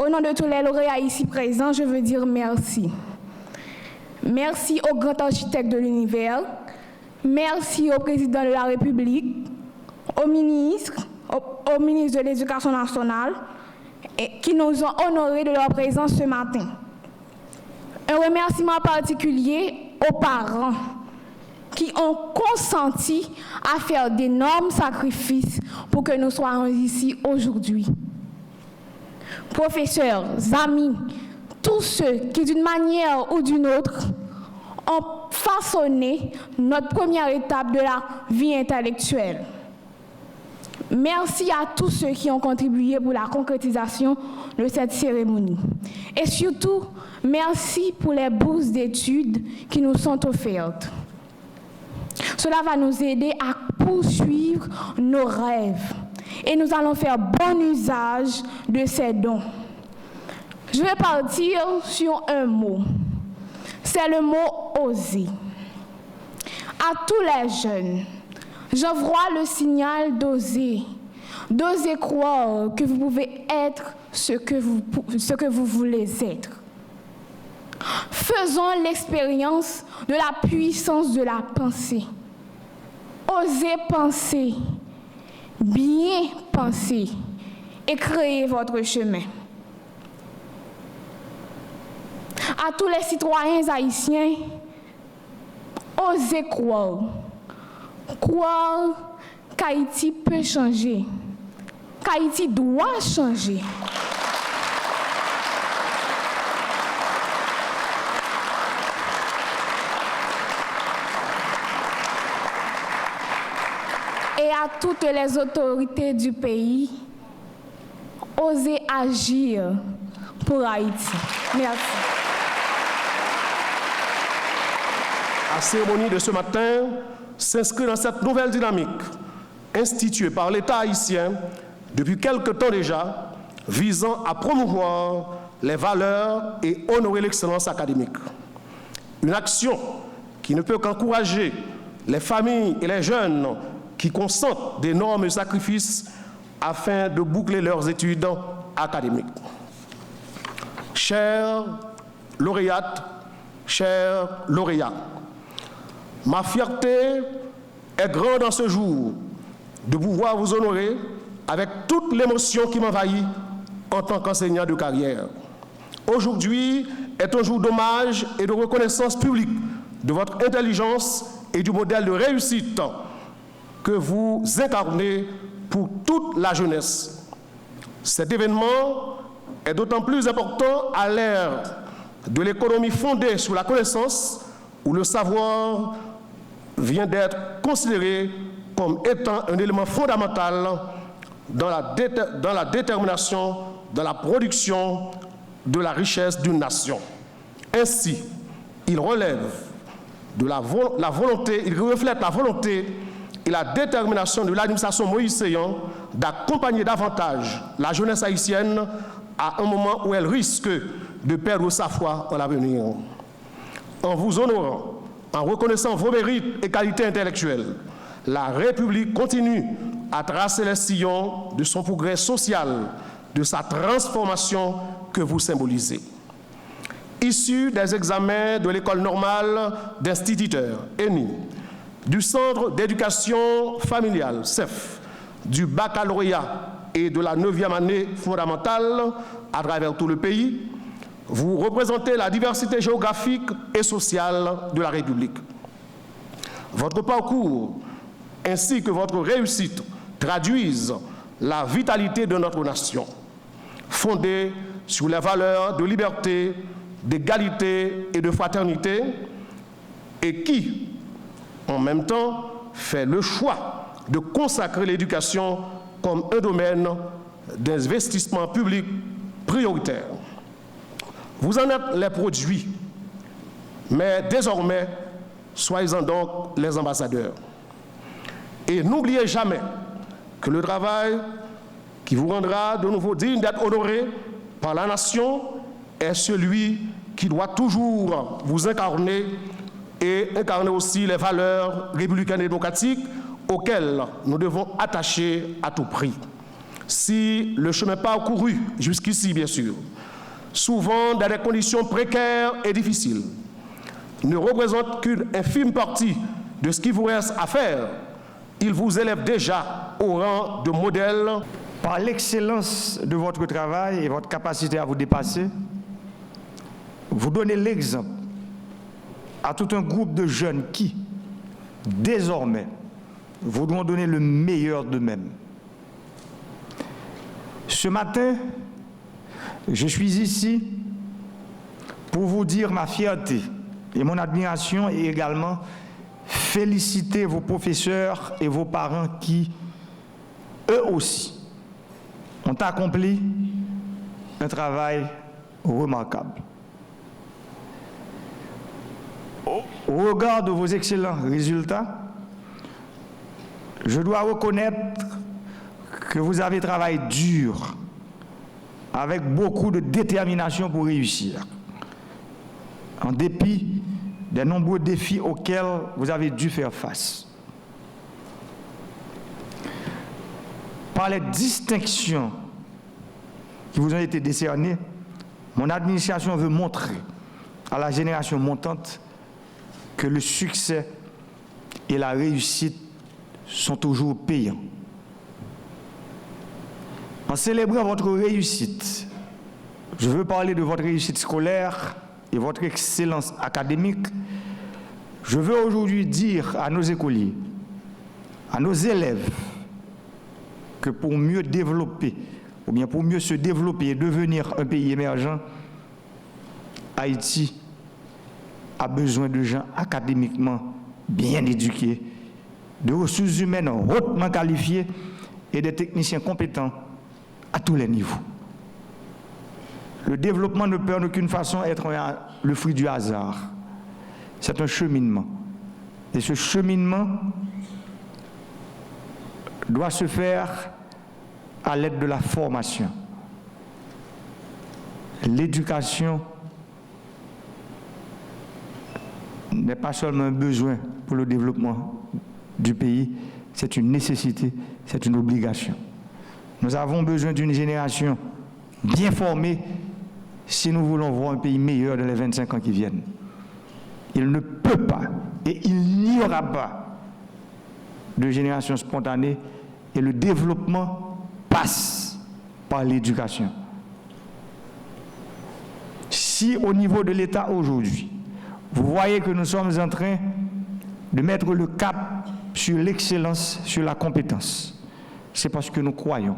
Au nom de tous les lauréats ici présents, je veux dire merci. Merci au grand architecte de l'univers, merci au président de la République, au ministre de l'Éducation nationale, qui nous ont honorés de leur présence ce matin. Un remerciement particulier aux parents qui ont consenti à faire d'énormes sacrifices pour que nous soyons ici aujourd'hui. Professeurs, amis, tous ceux qui, d'une manière ou d'une autre, ont façonné notre première étape de la vie intellectuelle. Merci à tous ceux qui ont contribué pour la concrétisation de cette cérémonie. Et surtout, merci pour les bourses d'études qui nous sont offertes. Cela va nous aider à poursuivre nos rêves et nous allons faire bon usage de ces dons. Je vais partir sur un mot. C'est le mot « oser ». À tous les jeunes, j'envoie le signal d'oser. D'oser croire que vous pouvez être ce que vous voulez être. Faisons l'expérience de la puissance de la pensée. Osez penser, bien penser et créer votre chemin. À tous les citoyens haïtiens, osez croire. Croire qu'Haïti peut changer, qu'Haïti doit changer. Et à toutes les autorités du pays, osez agir pour Haïti. Merci. La cérémonie de ce matin s'inscrit dans cette nouvelle dynamique instituée par l'État haïtien depuis quelque temps déjà, visant à promouvoir les valeurs et honorer l'excellence académique. Une action qui ne peut qu'encourager les familles et les jeunes qui consentent d'énormes sacrifices afin de boucler leurs études académiques. Chères lauréates, chers lauréats, ma fierté est grande en ce jour de pouvoir vous honorer avec toute l'émotion qui m'envahit en tant qu'enseignant de carrière. Aujourd'hui est un jour d'hommage et de reconnaissance publique de votre intelligence et du modèle de réussite que vous incarnez pour toute la jeunesse. Cet événement est d'autant plus important à l'ère de l'économie fondée sur la connaissance, où le savoir vient d'être considéré comme étant un élément fondamental dans la détermination, dans la production de la richesse d'une nation. Ainsi, il relève de la volonté, il reflète la volonté et la détermination de l'administration Moïse Séyan d'accompagner davantage la jeunesse haïtienne à un moment où elle risque de perdre sa foi en l'avenir. En vous honorant, en reconnaissant vos mérites et qualités intellectuelles, la République continue à tracer les sillons de son progrès social, de sa transformation que vous symbolisez. Issu des examens de l'école normale d'instituteurs, ENI, du Centre d'éducation familiale, CEF, du baccalauréat et de la 9e année fondamentale à travers tout le pays, vous représentez la diversité géographique et sociale de la République. Votre parcours ainsi que votre réussite traduisent la vitalité de notre nation, fondée sur les valeurs de liberté, d'égalité et de fraternité, et qui, en même temps, fait le choix de consacrer l'éducation comme un domaine d'investissement public prioritaire. Vous en êtes les produits, mais désormais, soyez-en donc les ambassadeurs. Et n'oubliez jamais que le travail qui vous rendra de nouveau digne d'être honoré par la nation est celui qui doit toujours vous incarner et incarner aussi les valeurs républicaines et démocratiques auxquelles nous devons attacher à tout prix. si le chemin parcouru jusqu'ici, bien sûr, souvent dans des conditions précaires et difficiles, ne représente qu'une infime partie de ce qui vous reste à faire, il vous élève déjà au rang de modèle. Par l'excellence de votre travail et votre capacité à vous dépasser, vous donnez l'exemple à tout un groupe de jeunes qui, désormais, voudront donner le meilleur d'eux-mêmes. Ce matin, je suis ici pour vous dire ma fierté et mon admiration et également féliciter vos professeurs et vos parents qui, eux aussi, ont accompli un travail remarquable. Au regard de vos excellents résultats, je dois reconnaître que vous avez travaillé dur, avec beaucoup de détermination pour réussir, en dépit des nombreux défis auxquels vous avez dû faire face. Par les distinctions qui vous ont été décernées, mon administration veut montrer à la génération montante que le succès et la réussite sont toujours payants. En célébrant votre réussite, je veux parler de votre réussite scolaire et votre excellence académique. Je veux aujourd'hui dire à nos écoliers, à nos élèves, que pour mieux développer, ou bien pour mieux se développer et devenir un pays émergent, Haïti a besoin de gens académiquement bien éduqués, de ressources humaines hautement qualifiées et des techniciens compétents à tous les niveaux. Le développement ne peut en aucune façon être le fruit du hasard. C'est un cheminement. Et ce cheminement doit se faire à l'aide de la formation. L'éducation n'est pas seulement un besoin pour le développement du pays, c'est une nécessité, c'est une obligation. Nous avons besoin d'une génération bien formée si nous voulons voir un pays meilleur dans les 25 ans qui viennent. Il ne peut pas et il n'y aura pas de génération spontanée et le développement passe par l'éducation. Si au niveau de l'État aujourd'hui, vous voyez que nous sommes en train de mettre le cap sur l'excellence, sur la compétence, c'est parce que nous croyons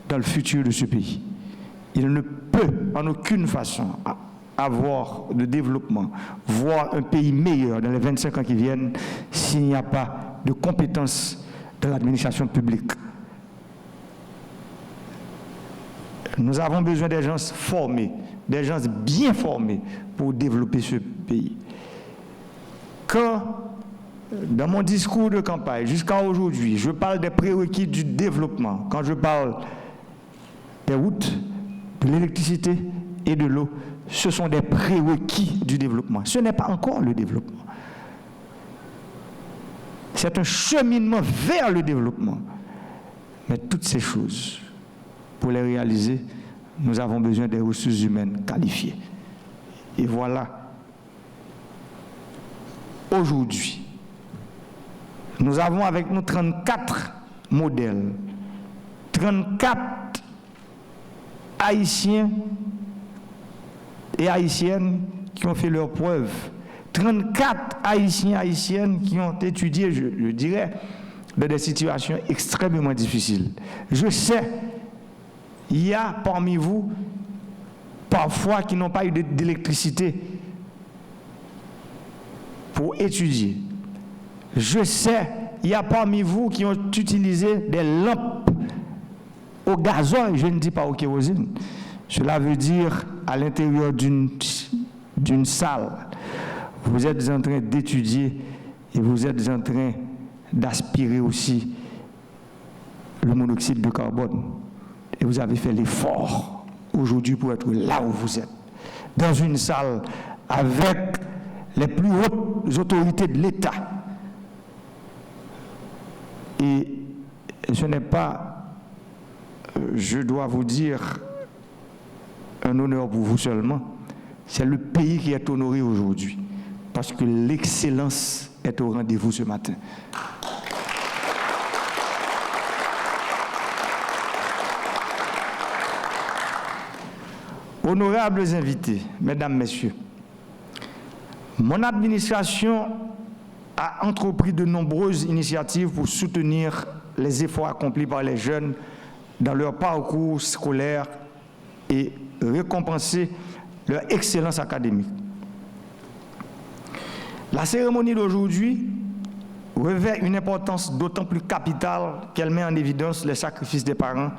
dans le futur de ce pays. Il ne peut en aucune façon avoir de développement, voir un pays meilleur dans les 25 ans qui viennent s'il n'y a pas de compétences de l'administration publique. Nous avons besoin des gens formés, des gens bien formés pour développer ce pays. Quand, dans mon discours de campagne, jusqu'à aujourd'hui, je parle des prérequis du développement, quand je parle des routes, de l'électricité et de l'eau, ce sont des prérequis du développement. Ce n'est pas encore le développement. C'est un cheminement vers le développement. Mais toutes ces choses, pour les réaliser, nous avons besoin des ressources humaines qualifiées. Et voilà, aujourd'hui, nous avons avec nous 34 modèles, 34 Haïtiens et Haïtiennes qui ont fait leurs preuves, 34 Haïtiens et Haïtiennes qui ont étudié, je dirais, dans des situations extrêmement difficiles. Je sais, il y a parmi vous, parfois, qui n'ont pas eu d'électricité pour étudier. Je sais, il y a parmi vous qui ont utilisé des lampes au gazole, je ne dis pas au kérosène. Cela veut dire à l'intérieur d'une salle, vous êtes en train d'étudier et vous êtes en train d'aspirer aussi le monoxyde de carbone. Et vous avez fait l'effort aujourd'hui pour être là où vous êtes, dans une salle avec les plus hautes autorités de l'État. Et ce n'est pas je dois vous dire un honneur pour vous seulement. C'est le pays qui est honoré aujourd'hui, parce que l'excellence est au rendez-vous ce matin. Honorables invités, mesdames, messieurs, mon administration a entrepris de nombreuses initiatives pour soutenir les efforts accomplis par les jeunes dans leur parcours scolaire et récompenser leur excellence académique. La cérémonie d'aujourd'hui revêt une importance d'autant plus capitale qu'elle met en évidence les sacrifices des parents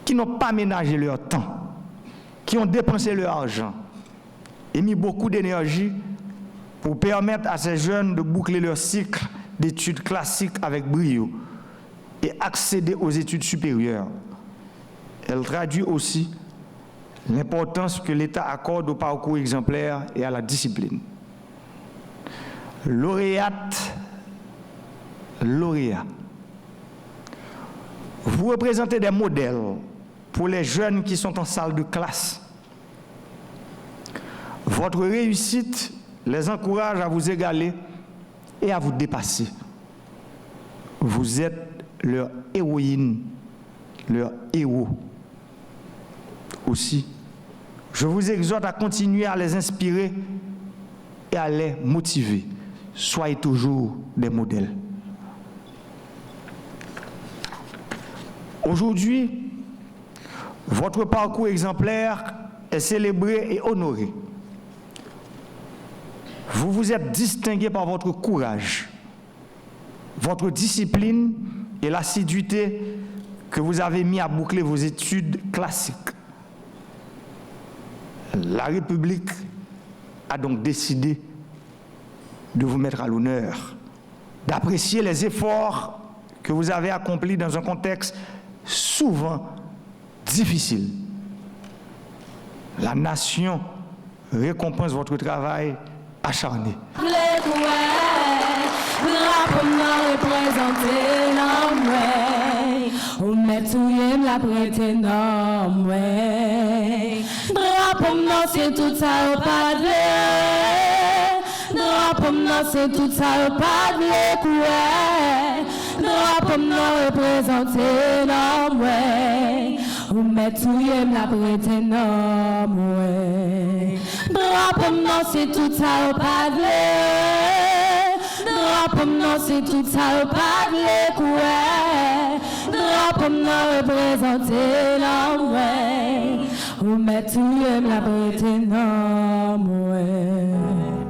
qui n'ont pas ménagé leur temps, qui ont dépensé leur argent et mis beaucoup d'énergie pour permettre à ces jeunes de boucler leur cycle d'études classiques avec brio et accéder aux études supérieures. Elle traduit aussi l'importance que l'État accorde au parcours exemplaire et à la discipline. Lauréates, lauréats, vous représentez des modèles pour les jeunes qui sont en salle de classe. Votre réussite les encourage à vous égaler et à vous dépasser. Vous êtes leur héroïne, leur héros. Aussi, je vous exhorte à continuer à les inspirer et à les motiver. Soyez toujours des modèles. Aujourd'hui, votre parcours exemplaire est célébré et honoré. Vous vous êtes distingué par votre courage, votre discipline et l'assiduité que vous avez mis à boucler vos études classiques. La République a donc décidé de vous mettre à l'honneur, d'apprécier les efforts que vous avez accomplis dans un contexte souvent difficile. La nation récompense votre travail acharné. C'est tout ça au padre. C'est tout ça au padre. Représenter l'homme, ouais. Ou mettre la prête nom, ouais. C'est tout ça au padre. C'est tout ça au padre, ouais. Représenter l'homme, ouais. Ou mettre la prête nom, ouais.